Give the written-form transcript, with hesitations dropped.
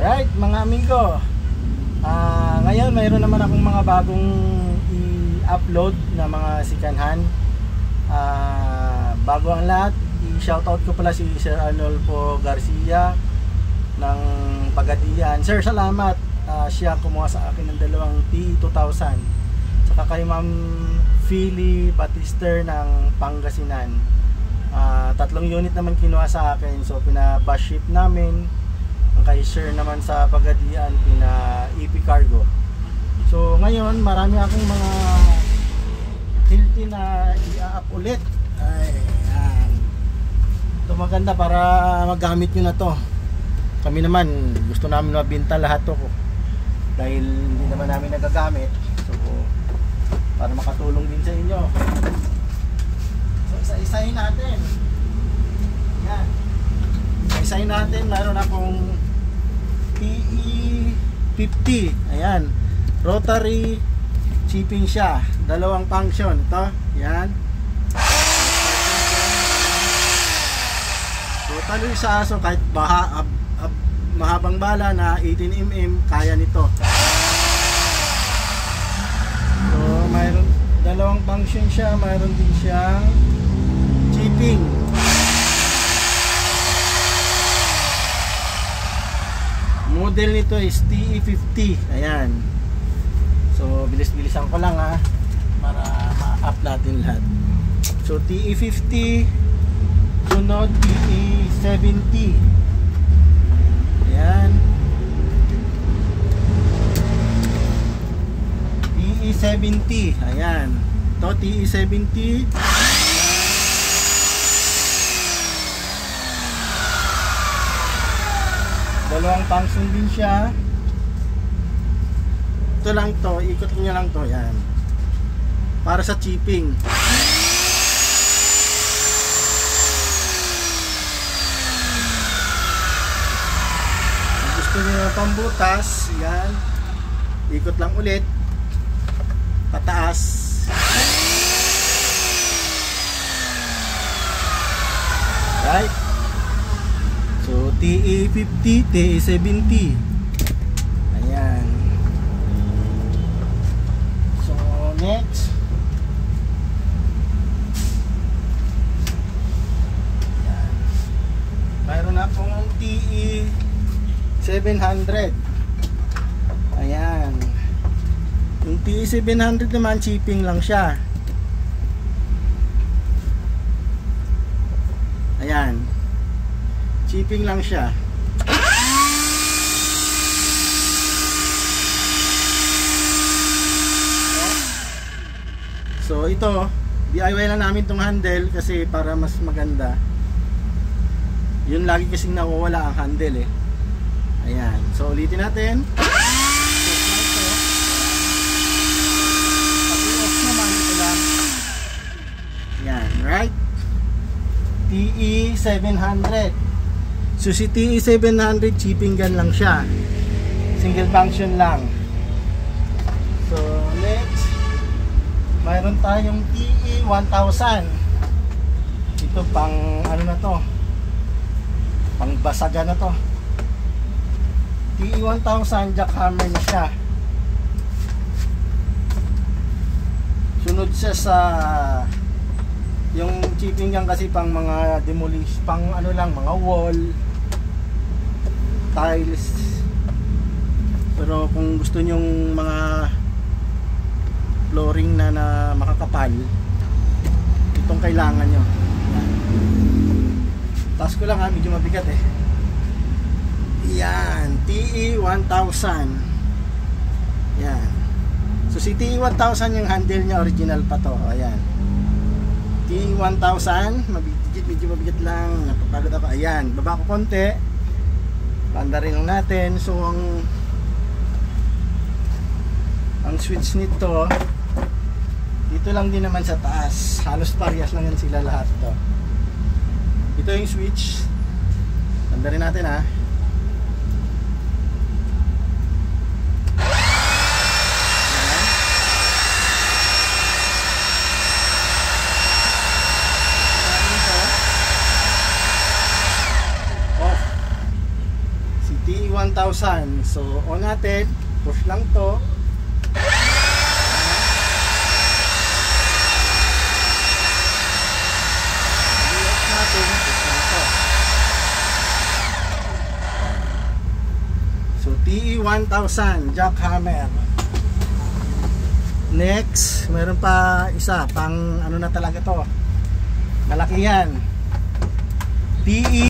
Right mga amigo, ngayon mayroon naman akong mga bagong i-upload na mga sikanhan. Bago ang lahat, i-shoutout ko pala si Sir Arnolfo Garcia ng Pagadian. Sir, salamat. Siya kumuha sa akin ng dalawang T2000. Saka kay Ma'am Philly Batister ng Pangasinan. 3 unit naman kinuha sa akin. So pina-bus ship namin. Ang kay Sir naman sa Pagadian, pina-EP Cargo. So ngayon marami akong mga healthy na i-up ulit. Ayan. Ito maganda para magamit nyo na to. Kami naman gusto namin mabinta lahat to dahil hindi naman namin nagagamit. So para makatulong din sa inyo. So isa-isahin natin. Yan. Isa-isahin natin. Meron akong PE50. Ayan. Rotary chipping siya. Dalawang function. Ito. Yan. Totally sa aso kahit mahabang bala na 18mm kaya nito. So mayroon dalawang function siya, mayroon din siyang chipping. Model nito is TE50. Ayan. So bilis-bilisan ko lang para ma-up natin lahat. So TE50, sunod TE70. Ayan. TE70. Ayan. Ito TE70. Dalawang function din siya. Ito lang to, ikot niya lang to. Ayan. Para sa chipping. Gusto nyo pambutas, yan, ikot lang ulit pataas. Right. So TE50, TE70. Ayan. So next, ayan, mayroon akong TE700. Ayan. Yung TE700 naman chipping lang siya. Ayan. Chipping lang siya. So ito, DIY lang namin tong handle kasi para mas maganda. Yun lagi kasing nawawala ang handle Ayan. So ulitin natin. Ayan, right? TE700. So si TE700 chipping gun lang siya. Single function lang. So next, mayroon tayong TE1000. Ito pang ano na to? Pang basaga na to. TE1000 jackhammer na siya. Sunod siya sa yung chipping yan kasi pang mga demolish, pang ano lang, mga wall, tiles. Pero kung gusto nyong mga flooring na makakapal, itong kailangan nyo. Taas ko lang medyo mabigat Yan, TE1000. Yan. So si TE1000 yung handle niya original pa to. Ayan. TE1000, medyo mabigat lang. Napapagod ako. Ayan, baba ko konti. Panda rin lang natin. So ang switch nito dito lang din naman sa taas. Halos parehas lang yan sila lahat to. Ito yung switch. Panda rin natin TE1000. So on natin, push lang to. I-off natin, push lang to. So TE1000 jackhammer. Next, meron pa isa pang ano na talaga to, malaki yan, TE